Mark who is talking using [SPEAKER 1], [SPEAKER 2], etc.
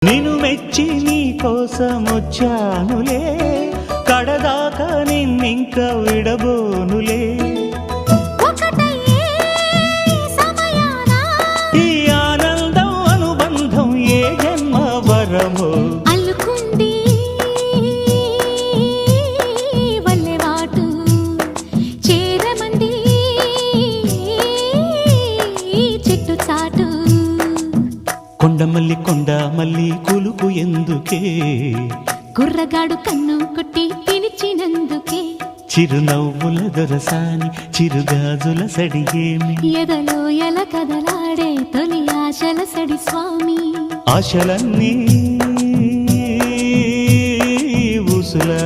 [SPEAKER 1] నిన్ను మెచ్చి నీ కోసం వచ్చానులే, కడదాకా నిన్నింక విడబోనులే. ఈ ఆనందం అనుబంధం ఏ జన్మ వరమో
[SPEAKER 2] అల్లుకుంది వల్లెవాటు చేరమంది చెట్టు చాటు.
[SPEAKER 1] కొండ మల్లి కులుకు ఎందుకే,
[SPEAKER 2] కుర్రగాడు కన్ను కొట్టి పిలిచినందుకే.
[SPEAKER 1] చిరునవ్వుల దొరసాని చిరుగాజుల సడిగేమి,
[SPEAKER 2] ఎదలో ఎల కదలాడే తొలి ఆశల సడి స్వామి.
[SPEAKER 1] ఆశలన్నీ ఊసులా